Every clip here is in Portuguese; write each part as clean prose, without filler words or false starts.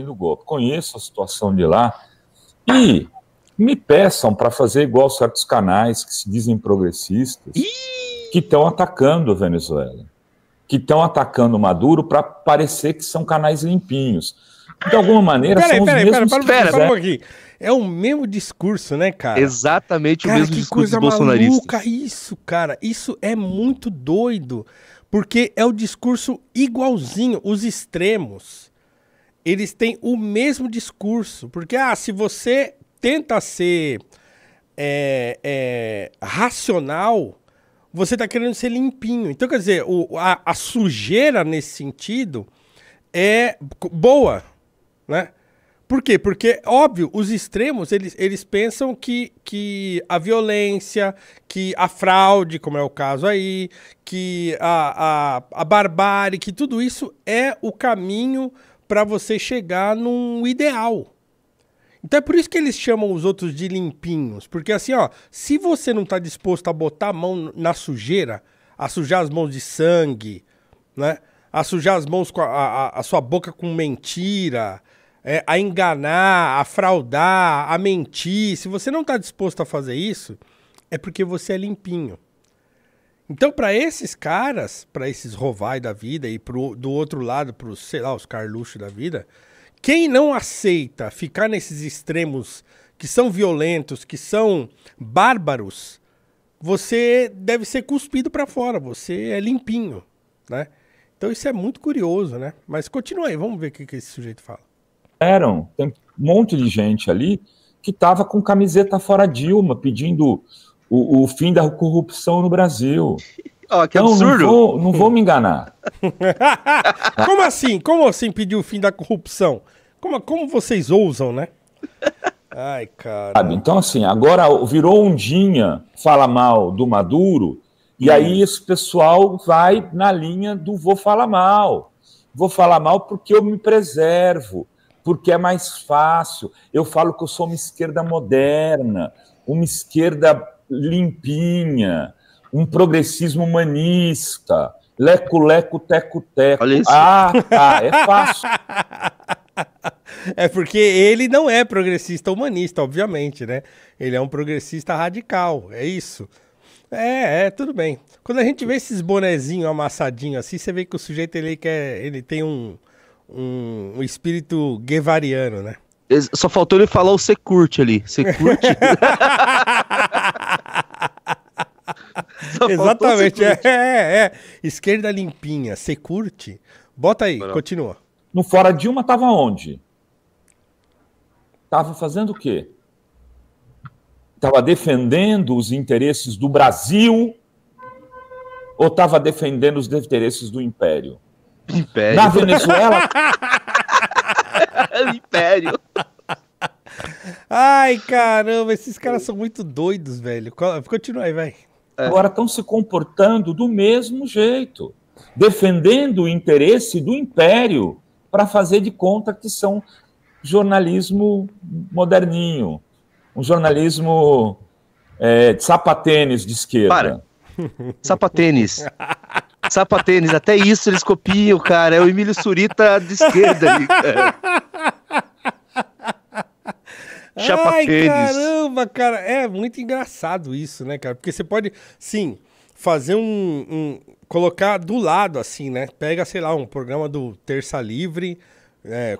cumprindo o golpe. Conheço a situação de lá e me peçam para fazer igual certos canais que se dizem progressistas, que estão atacando a Venezuela, que estão atacando o Maduro para parecer que são canais limpinhos. De alguma maneira, são os mesmos... Pera um pouquinho. É o mesmo discurso, né, cara? Exatamente o mesmo discurso dos bolsonaristas. bolsonaristas. Isso, cara. Isso é muito doido. Porque é o discurso igualzinho. Os extremos, eles têm o mesmo discurso. Porque, se você tenta ser racional, você tá querendo ser limpinho. Então, quer dizer, a sujeira nesse sentido é boa, né? Por quê? Porque, óbvio, os extremos, eles pensam que a violência, que a fraude, como é o caso aí, que a barbárie, que tudo isso é o caminho para você chegar num ideal. Então é por isso que eles chamam os outros de limpinhos. Porque assim, se você não tá disposto a botar a mão na sujeira, a sujar as mãos de sangue, né? A sujar as mãos com a sua boca com mentira... a enganar, a fraudar, a mentir. Se você não está disposto a fazer isso, é porque você é limpinho. Então, para esses caras, para esses Rovai da vida e do outro lado, para sei lá, os Carluxo da vida, quem não aceita ficar nesses extremos que são violentos, que são bárbaros, você deve ser cuspido para fora, você é limpinho, né? Então isso é muito curioso, né? Mas continua aí, vamos ver o que esse sujeito fala. Tem um monte de gente ali que estava com camiseta fora Dilma, pedindo o fim da corrupção no Brasil. Que absurdo! Não vou me enganar. Como assim? Como assim pedir o fim da corrupção? Como vocês ousam, né? Ai, cara. Então, assim, agora virou ondinha, fala mal do Maduro, e aí esse pessoal vai na linha do vou falar mal. Vou falar mal porque eu me preservo. Porque é mais fácil. Eu falo que eu sou uma esquerda moderna, uma esquerda limpinha, um progressismo humanista, leco-leco, teco-teco. Olha isso. É fácil. É porque ele não é progressista humanista, obviamente, né? Ele é um progressista radical, é isso. Tudo bem. Quando a gente vê esses bonezinhos amassadinhos assim, você vê que o sujeito ele tem um espírito guevariano, né? Só faltou ele falar o "você curte" ali. Você curte? Exatamente. Esquerda limpinha. Você curte? Bota aí, continua. No Fora Dilma estava onde? Estava fazendo o quê? Estava defendendo os interesses do Brasil ou estava defendendo os interesses do Império? Império. Na Venezuela... Império. Ai, caramba, esses caras são muito doidos, velho. Continua aí, vai. Agora estão se comportando do mesmo jeito, defendendo o interesse do Império para fazer de conta que são jornalismo moderninho, um jornalismo de sapatênis de esquerda. Sapatênis. Sapatênis, até isso eles copiam, cara. É o Emílio Surita de esquerda ali, cara. Ai, caramba, cara. É muito engraçado isso, né, cara? Porque você pode, sim, fazer colocar do lado, assim, né? Pega, sei lá, um programa do Terça Livre,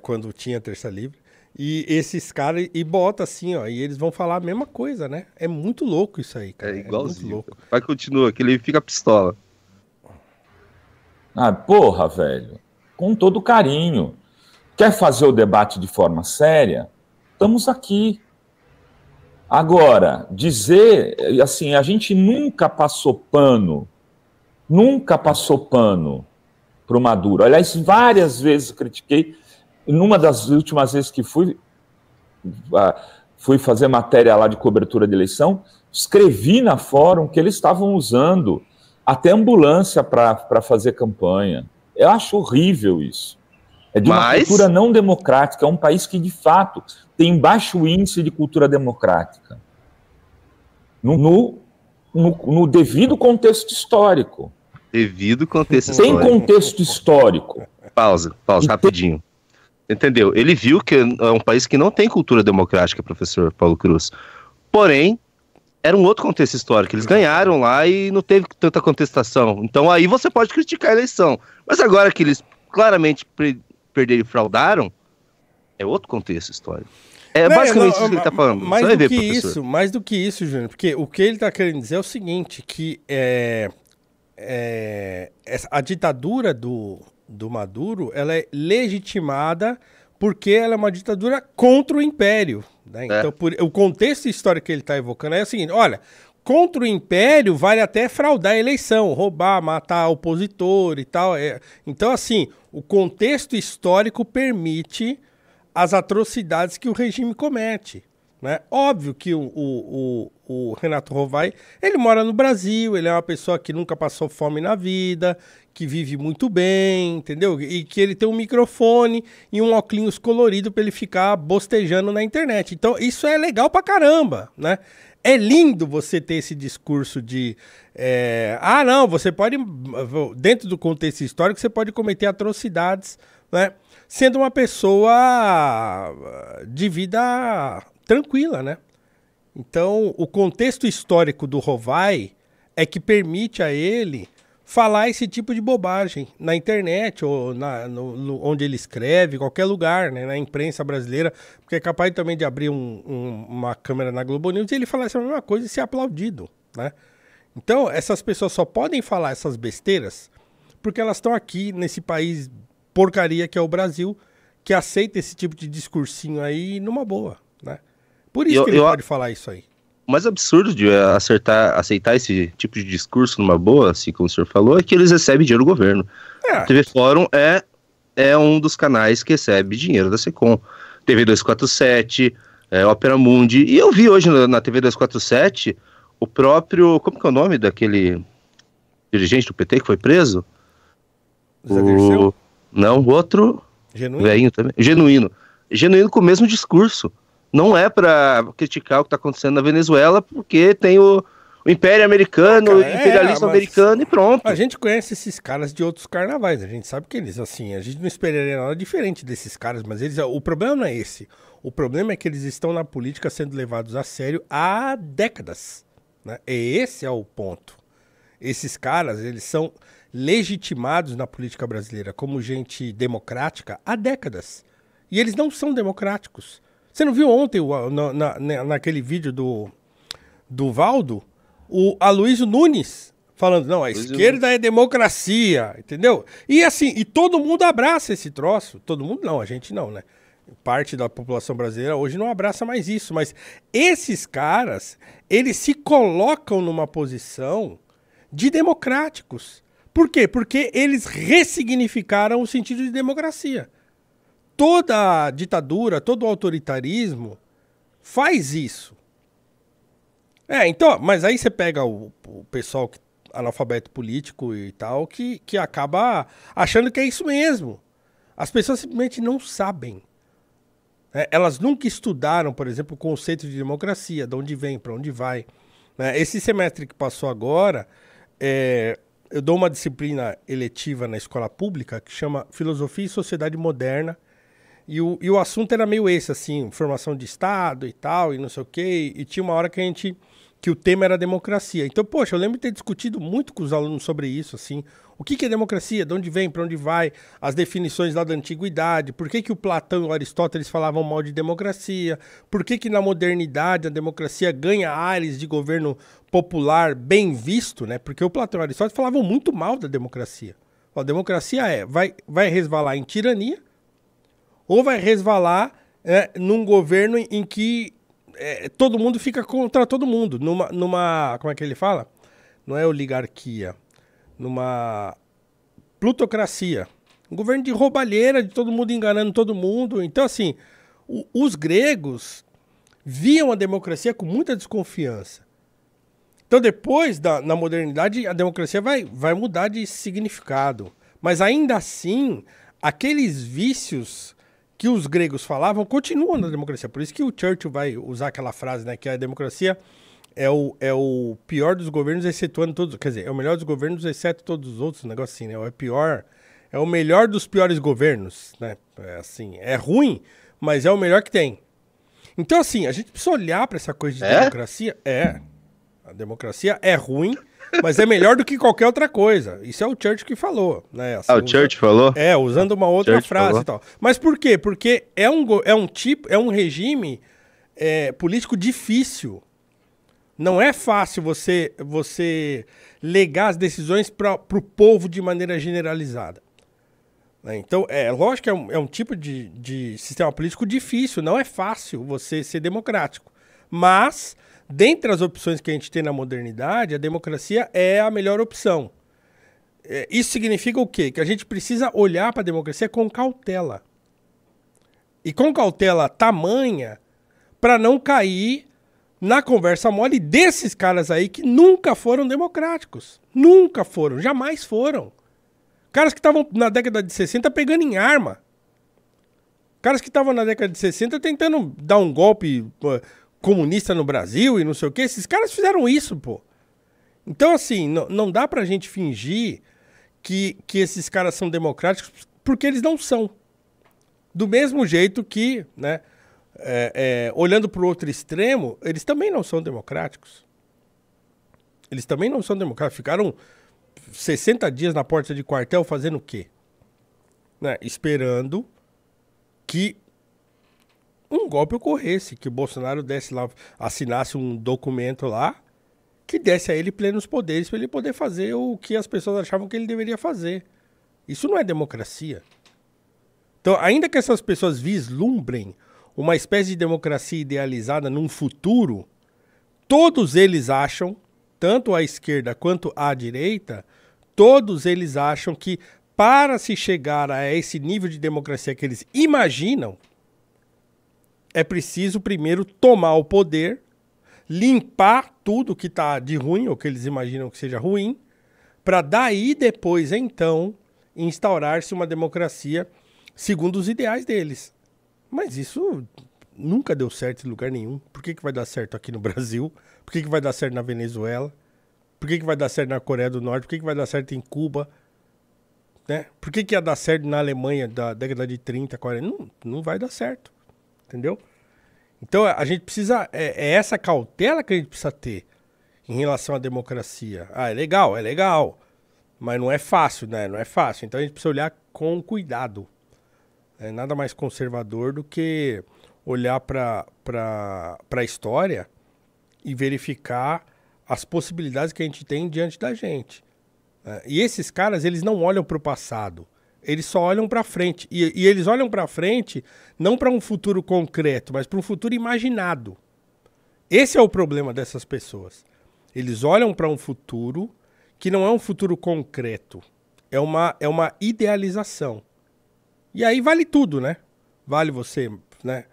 quando tinha Terça Livre, e esses caras, e bota assim, ó, e eles vão falar a mesma coisa, né? É muito louco isso aí, cara. É igualzinho. Muito louco. Vai, continua, que ele fica pistola. Porra, velho, com todo carinho. Quer fazer o debate de forma séria? Estamos aqui. Agora, dizer, assim, a gente nunca passou pano para o Maduro. Aliás, várias vezes critiquei. Numa das últimas vezes que fui fazer matéria lá de cobertura de eleição, escrevi na fórum que eles estavam usando até ambulância para fazer campanha. Eu acho horrível isso. É de uma cultura não democrática, é um país que, de fato, tem baixo índice de cultura democrática. No devido contexto histórico. Devido contexto histórico. Tem contexto histórico. Pausa, rapidinho. entendeu? Ele viu que é um país que não tem cultura democrática, professor Paulo Cruz. Porém, era um outro contexto histórico. Eles ganharam lá e não teve tanta contestação. Então aí você pode criticar a eleição. Mas agora que eles claramente perderam e fraudaram, é outro contexto histórico. É basicamente isso que ele está falando. Mais do que isso, Júnior, porque o que ele está querendo dizer é o seguinte, que a ditadura do Maduro, ela é legitimada porque ela é uma ditadura contra o Império. Né? Então, o contexto histórico que ele está evocando é o seguinte, olha, contra o Império vale até fraudar a eleição, roubar, matar opositor e tal. Então, assim, o contexto histórico permite as atrocidades que o regime comete. Né? Óbvio que o Renato Rovai, ele mora no Brasil, ele é uma pessoa que nunca passou fome na vida, que vive muito bem, entendeu? E que ele tem um microfone e um óculos colorido para ele ficar bostejando na internet. Então isso é legal pra caramba, né? É lindo você ter esse discurso de... não, você pode... Dentro do contexto histórico, você pode cometer atrocidades, né? Sendo uma pessoa de vida tranquila, né? Então, o contexto histórico do Rovai é que permite a ele falar esse tipo de bobagem na internet ou onde ele escreve, em qualquer lugar, né? Na imprensa brasileira, porque é capaz também de abrir uma câmera na Globo News e ele falar essa mesma coisa e ser aplaudido, né? Então, essas pessoas só podem falar essas besteiras porque elas estão aqui nesse país porcaria que é o Brasil, que aceita esse tipo de discursinho aí numa boa, né? Por isso que ele pode falar isso aí. O mais absurdo de aceitar esse tipo de discurso numa boa, assim como o senhor falou, é que eles recebem dinheiro do governo. A TV Fórum é um dos canais que recebe dinheiro da SECOM. TV 247, Opera Mundi. E eu vi hoje na TV 247 o próprio... Como que é o nome daquele dirigente do PT que foi preso? Zé Dirceu? Não, o outro... Genuíno? Velhinho também. Genuíno com o mesmo discurso. Não é para criticar o que está acontecendo na Venezuela, porque tem o Império Americano, o imperialismo americano e pronto. A gente conhece esses caras de outros carnavais, a gente sabe que eles, assim, a gente não esperaria nada diferente desses caras, mas o problema não é esse. O problema é que eles estão na política sendo levados a sério há décadas, né? E esse é o ponto. Esses caras, eles são legitimados na política brasileira como gente democrática há décadas. E eles não são democráticos. Você não viu ontem, naquele vídeo do Valdo, o Aloysio Nunes falando, não, a esquerda é democracia, entendeu? E assim, e todo mundo abraça esse troço. Todo mundo não, a gente não, né? Parte da população brasileira hoje não abraça mais isso, mas esses caras, eles se colocam numa posição de democráticos. Por quê? Porque eles ressignificaram o sentido de democracia. Toda ditadura, todo autoritarismo faz isso. Então, mas aí você pega o pessoal analfabeto político e tal, que acaba achando que é isso mesmo. As pessoas simplesmente não sabem. Elas nunca estudaram, por exemplo, o conceito de democracia, de onde vem, para onde vai. Esse semestre que passou agora, eu dou uma disciplina eletiva na escola pública que chama Filosofia e Sociedade Moderna. E o assunto era meio esse, assim, formação de Estado e tal, e não sei o quê. E tinha uma hora que o tema era democracia. Então, poxa, eu lembro de ter discutido muito com os alunos sobre isso, assim. O que é democracia? De onde vem? Para onde vai? As definições lá da antiguidade. Por que o Platão e o Aristóteles falavam mal de democracia? Por que na modernidade a democracia ganha ares de governo popular bem visto, né? Porque o Platão e o Aristóteles falavam muito mal da democracia. A democracia vai resvalar em tirania, ou vai resvalar num governo em que todo mundo fica contra todo mundo. Numa como é que ele fala? Não é oligarquia. Numa plutocracia. Um governo de roubalheira, de todo mundo enganando todo mundo. Então, assim, os gregos viam a democracia com muita desconfiança. Então, depois, na modernidade, a democracia vai mudar de significado. Mas, ainda assim, aqueles vícios que os gregos falavam continuam na democracia. Por isso que o Churchill vai usar aquela frase, né, que a democracia é o pior dos governos, excetuando todos... Quer dizer, é o melhor dos governos, exceto todos os outros, um negócio assim, né? É é o melhor dos piores governos, né? É assim, é ruim, mas é o melhor que tem. Então, assim, a gente precisa olhar para essa coisa de democracia. A democracia é ruim, mas é melhor do que qualquer outra coisa. Isso é o Churchill que falou, né? Assim, o Churchill falou? Usando uma outra Churchill frase falou. e tal. Mas por quê? Porque é um regime político difícil. Não é fácil você legar as decisões para o povo de maneira generalizada. Então, lógico que é um tipo de sistema político difícil, não é fácil você ser democrático. Mas, dentre as opções que a gente tem na modernidade, a democracia é a melhor opção. Isso significa o quê? Que a gente precisa olhar para a democracia com cautela. E com cautela tamanha para não cair na conversa mole desses caras aí que nunca foram democráticos. Nunca foram, jamais foram. Caras que estavam na década de 60 pegando em arma. Caras que estavam na década de 60 tentando dar um golpe comunista no Brasil e não sei o quê. Esses caras fizeram isso, pô. Então, assim, não dá pra gente fingir que esses caras são democráticos porque eles não são. Do mesmo jeito que, né, olhando pro outro extremo, eles também não são democráticos. Eles também não são democráticos. Ficaram 60 dias na porta de quartel fazendo o quê? Né? Esperando que um golpe ocorresse, que o Bolsonaro desse lá, assinasse um documento lá, que desse a ele plenos poderes para ele poder fazer o que as pessoas achavam que ele deveria fazer. Isso não é democracia. Então, ainda que essas pessoas vislumbrem uma espécie de democracia idealizada num futuro, todos eles acham, tanto a esquerda quanto a direita, todos eles acham que para se chegar a esse nível de democracia que eles imaginam, é preciso primeiro tomar o poder, limpar tudo que está de ruim, ou que eles imaginam que seja ruim, para daí depois, então, instaurar-se uma democracia segundo os ideais deles. Mas isso nunca deu certo em lugar nenhum. Por que vai dar certo aqui no Brasil? Por que vai dar certo na Venezuela? Por que vai dar certo na Coreia do Norte? Por que vai dar certo em Cuba? Né? Por que ia dar certo na Alemanha da década de 30, 40? Não vai dar certo. Entendeu? Então a gente precisa... É essa cautela que a gente precisa ter em relação à democracia. É legal. Mas não é fácil, né? Não é fácil. Então a gente precisa olhar com cuidado. É nada mais conservador do que olhar para a história e verificar as possibilidades que a gente tem diante da gente. E esses caras, eles não olham para o passado. Eles só olham para frente. E eles olham para frente não para um futuro concreto, mas para um futuro imaginado. Esse é o problema dessas pessoas. Eles olham para um futuro que não é um futuro concreto. É uma idealização. E aí vale tudo, né? Vale você, né,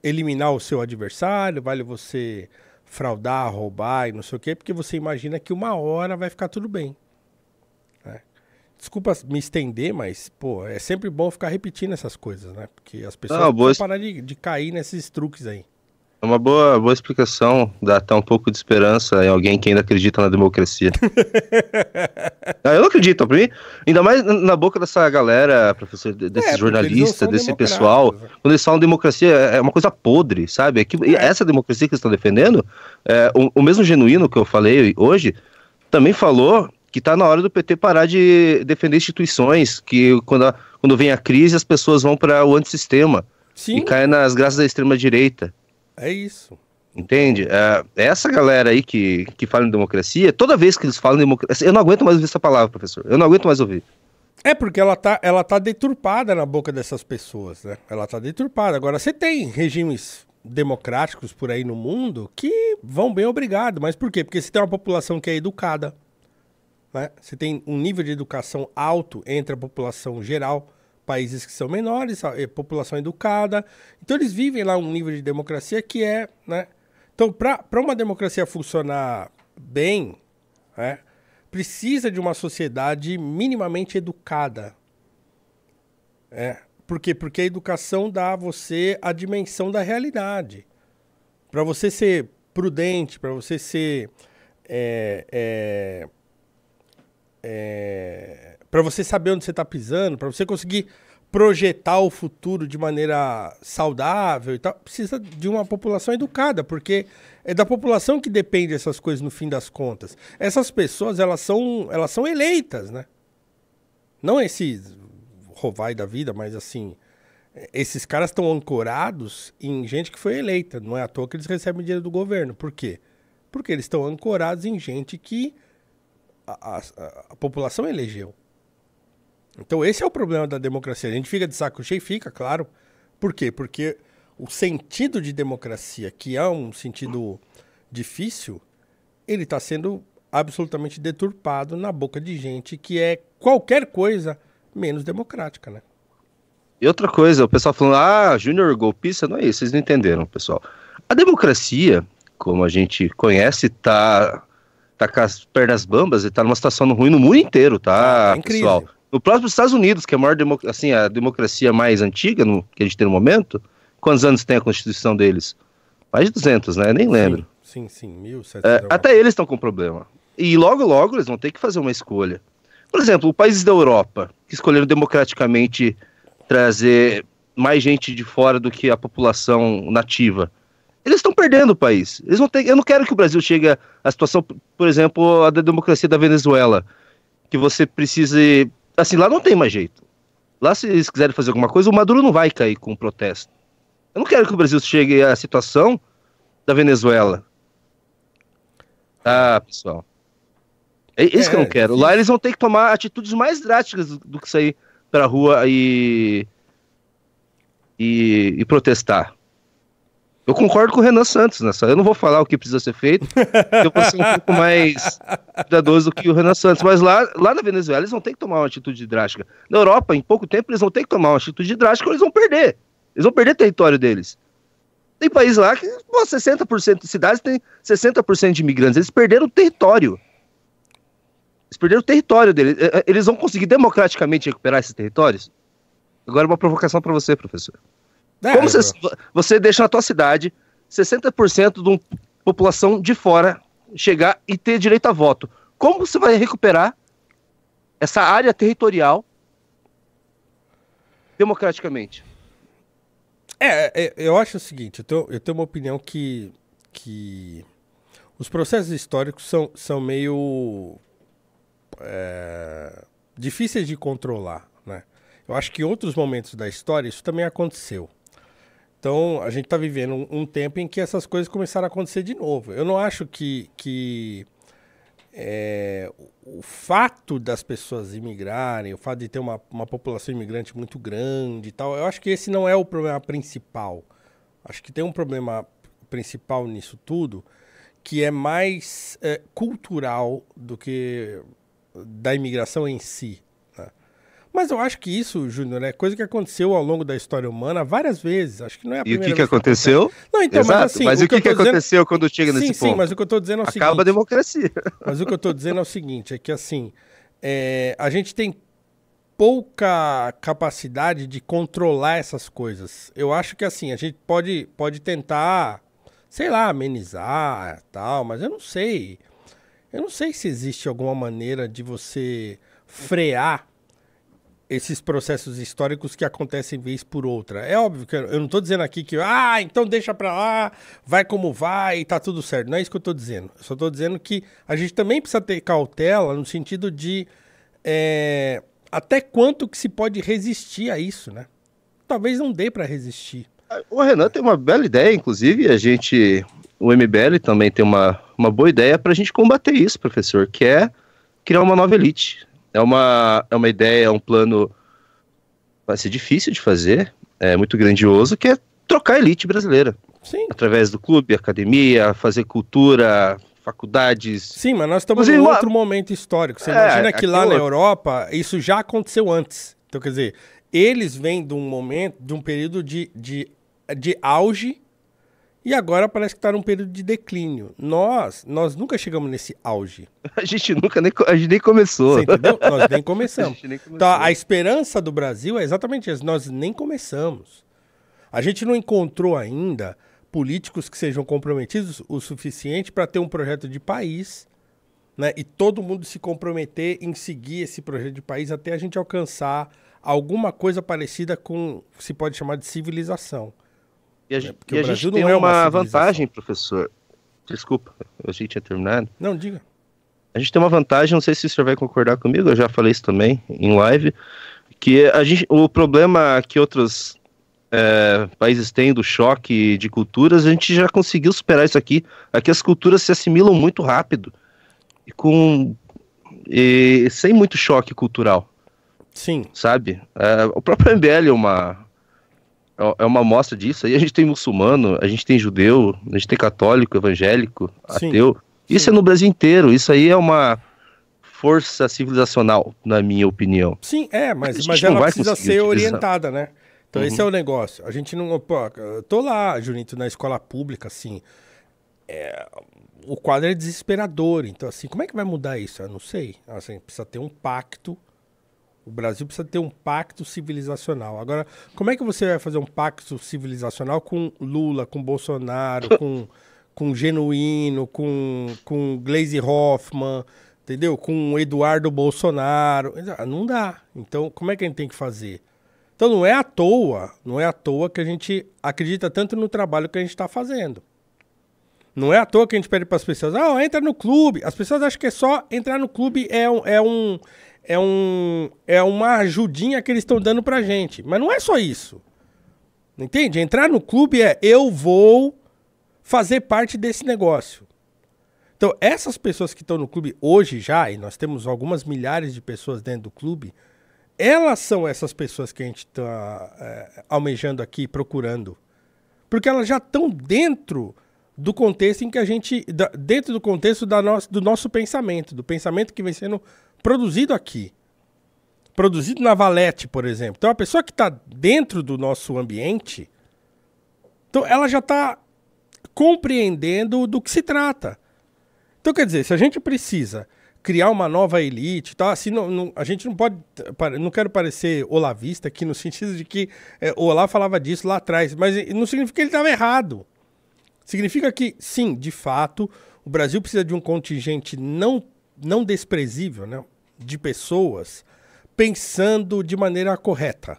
eliminar o seu adversário, vale você fraudar, roubar e não sei o quê, porque você imagina que uma hora vai ficar tudo bem. Né? Desculpa me estender, mas, pô, é sempre bom ficar repetindo essas coisas, né? Porque as pessoas precisam parar de cair nesses truques aí. É uma boa explicação, dá até um pouco de esperança em alguém que ainda acredita na democracia. Eu não acredito, pra mim, ainda mais na boca dessa galera, professor, desses jornalistas, desse pessoal, quando eles falam democracia, é uma coisa podre, sabe? Essa democracia que eles estão defendendo, o mesmo Genuíno que eu falei hoje, também falou que tá na hora do PT parar de defender instituições, que quando vem a crise as pessoas vão para o antissistema. Sim. E caem nas graças da extrema-direita. É isso. Entende? Essa galera aí que fala em democracia, toda vez que eles falam em democracia, eu não aguento mais ouvir essa palavra, professor. Eu não aguento mais ouvir. Porque ela tá deturpada na boca dessas pessoas, né? Ela tá deturpada. Agora, você tem regimes democráticos por aí no mundo que vão bem obrigado. Mas por quê? Porque você tem uma população que é educada, né? Você tem um nível de educação alto entre a população geral. Países que são menores, a população educada. Então eles vivem lá um nível de democracia que é, né? Então, para uma democracia funcionar bem, né, precisa de uma sociedade minimamente educada. Por quê? Porque a educação dá a você a dimensão da realidade. Para você ser prudente, para você ser para você saber onde você está pisando, para você conseguir projetar o futuro de maneira saudável e tal, precisa de uma população educada, porque é da população que depende essas coisas no fim das contas. Essas pessoas, elas são eleitas, né? Não esse rovai da vida, mas assim, esses caras estão ancorados em gente que foi eleita. Não é à toa que eles recebem dinheiro do governo. Por quê? Porque eles estão ancorados em gente que a população elegeu. Então esse é o problema da democracia. A gente fica de saco cheio, fica, claro. Por quê? Porque o sentido de democracia, que é um sentido difícil, ele está sendo absolutamente deturpado na boca de gente que é qualquer coisa menos democrática, né? E outra coisa, o pessoal falando, Júnior golpista, não é isso, vocês não entenderam, pessoal. A democracia, como a gente conhece, tá com as pernas bambas e tá numa situação ruim no mundo inteiro, tá, pessoal? No próprio Estados Unidos, que é a maior a democracia mais antiga que a gente tem no momento, quantos anos tem a Constituição deles? Mais de 200, né? Nem lembro. Sim, 1700. Até eles estão com problema. E logo eles vão ter que fazer uma escolha. Por exemplo, os países da Europa, que escolheram democraticamente trazer mais gente de fora do que a população nativa, eles estão perdendo o país. Eles não têm, eu não quero que o Brasil chegue à situação, por exemplo, a da democracia da Venezuela, que você precise... Assim, lá não tem mais jeito. Lá, se eles quiserem fazer alguma coisa, o Maduro não vai cair com protesto. Eu não quero que o Brasil chegue à situação da Venezuela. Pessoal. É isso que eu não quero. Lá eles vão ter que tomar atitudes mais drásticas do que sair pra rua e protestar. Eu concordo com o Renan Santos nessa. Eu não vou falar o que precisa ser feito, porque eu vou ser um pouco mais cuidadoso do que o Renan Santos. Mas lá na Venezuela eles vão ter que tomar uma atitude drástica. Na Europa, em pouco tempo, eles vão ter que tomar uma atitude drástica ou eles vão perder. Eles vão perder território deles. Tem país lá que 60% de cidades tem 60% de imigrantes. Eles perderam o território. Eles perderam o território deles. Eles vão conseguir democraticamente recuperar esses territórios? Agora uma provocação para você, professor. Como você deixa na tua cidade 60% de uma população de fora chegar e ter direito a voto? Como você vai recuperar essa área territorial democraticamente? Eu acho o seguinte, eu tenho uma opinião que os processos históricos são meio difíceis de controlar, né? Eu acho que em outros momentos da história isso também aconteceu. Então, a gente está vivendo um tempo em que essas coisas começaram a acontecer de novo. Eu não acho que o fato das pessoas imigrarem, o fato de ter uma população imigrante muito grande e tal, eu acho que esse não é o problema principal. Acho que tem um problema principal nisso tudo, que é mais cultural do que da imigração em si. Mas eu acho que isso, Júnior, é coisa que aconteceu ao longo da história humana várias vezes. Acho que não é a primeira vez. E o que aconteceu? Não, então, exato. Mas assim... Mas o que aconteceu quando chega nesse ponto? Sim, mas o que eu estou dizendo é o seguinte... Acaba a democracia. Mas o que eu estou dizendo é o seguinte, é que assim, a gente tem pouca capacidade de controlar essas coisas. Eu acho que assim, a gente pode tentar, sei lá, amenizar e tal, mas eu não sei. Eu não sei se existe alguma maneira de você frear esses processos históricos que acontecem vez por outra. É óbvio que eu não estou dizendo aqui que, então deixa pra lá, vai como vai e tá tudo certo. Não é isso que eu estou dizendo. Eu só estou dizendo que a gente também precisa ter cautela no sentido de até quanto que se pode resistir a isso, né? Talvez não dê para resistir. O Renan tem uma bela ideia, inclusive, o MBL também tem uma boa ideia para a gente combater isso, professor, que é criar uma nova elite. É uma ideia, é um plano, vai ser difícil de fazer, é muito grandioso, que é trocar a elite brasileira. Sim. Através do clube, academia, fazer cultura, faculdades. Sim, mas nós estamos em outro momento histórico. Você imagina que lá na Europa, isso já aconteceu antes. Então, quer dizer, eles vêm de um momento, de um período de auge, e agora parece que está num período de declínio. Nós nunca chegamos nesse auge. A gente nem começou. Você entendeu? Nós nem começamos. Então, a esperança do Brasil é exatamente isso. Nós nem começamos. A gente não encontrou ainda políticos que sejam comprometidos o suficiente para ter um projeto de país, né? E todo mundo se comprometer em seguir esse projeto de país até a gente alcançar alguma coisa parecida com, se pode chamar de civilização. E a gente tem uma vantagem, professor. Desculpa, a gente tinha terminado. Não, diga. A gente tem uma vantagem, não sei se o senhor vai concordar comigo, eu já falei isso também em live, que o problema que outros países têm do choque de culturas, a gente já conseguiu superar isso aqui. Aqui as culturas se assimilam muito rápido e sem muito choque cultural. Sim. Sabe? O próprio MBL é uma amostra disso. Aí a gente tem muçulmano, a gente tem judeu, a gente tem católico, evangélico, ateu. Isso é no Brasil inteiro. Isso aí é uma força civilizacional, na minha opinião. Sim, mas ela precisa ser orientada, né? Então esse é o negócio. A gente não... Pô, eu tô lá, Junito, na escola pública, assim... o quadro é desesperador. Então, assim, como é que vai mudar isso? Eu não sei. Assim, precisa ter um pacto. O Brasil precisa ter um pacto civilizacional. Agora, como é que você vai fazer um pacto civilizacional com Lula, com Bolsonaro, com Genuíno, com Gleisi Hoffmann, entendeu? Com Eduardo Bolsonaro? Não dá. Então, como é que a gente tem que fazer? Então, não é à toa que a gente acredita tanto no trabalho que a gente está fazendo. Não é à toa que a gente pede para as pessoas, entra no clube. As pessoas acham que é só entrar no clube, é uma ajudinha que eles estão dando pra gente. Mas não é só isso. Entende? Entrar no clube eu vou fazer parte desse negócio. Então, essas pessoas que estão no clube hoje já, e nós temos algumas milhares de pessoas dentro do clube, elas são essas pessoas que a gente está almejando aqui, procurando. Porque elas já estão dentro do contexto em que a gente... Dentro do contexto do nosso pensamento, do pensamento que vem sendo produzido aqui. Produzido na Valete, por exemplo. Então, a pessoa que está dentro do nosso ambiente, então ela já está compreendendo do que se trata. Então, quer dizer, se a gente precisa criar uma nova elite, tá? Assim, a gente não pode... Não quero parecer olavista aqui, no sentido de que o Olavo falava disso lá atrás, mas não significa que ele estava errado. Significa que, sim, de fato, o Brasil precisa de um contingente não desprezível, né, de pessoas pensando de maneira correta.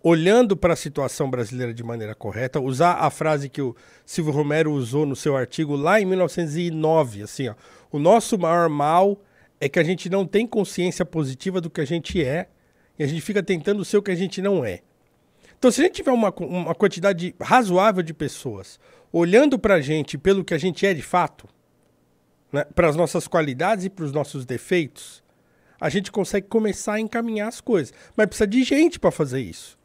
Olhando para a situação brasileira de maneira correta, usar a frase que o Silvio Romero usou no seu artigo lá em 1909, assim, ó, o nosso maior mal é que a gente não tem consciência positiva do que a gente é e a gente fica tentando ser o que a gente não é. Então, se a gente tiver uma quantidade razoável de pessoas olhando para a gente pelo que a gente é de fato, né, para as nossas qualidades e para os nossos defeitos, a gente consegue começar a encaminhar as coisas. Mas precisa de gente para fazer isso.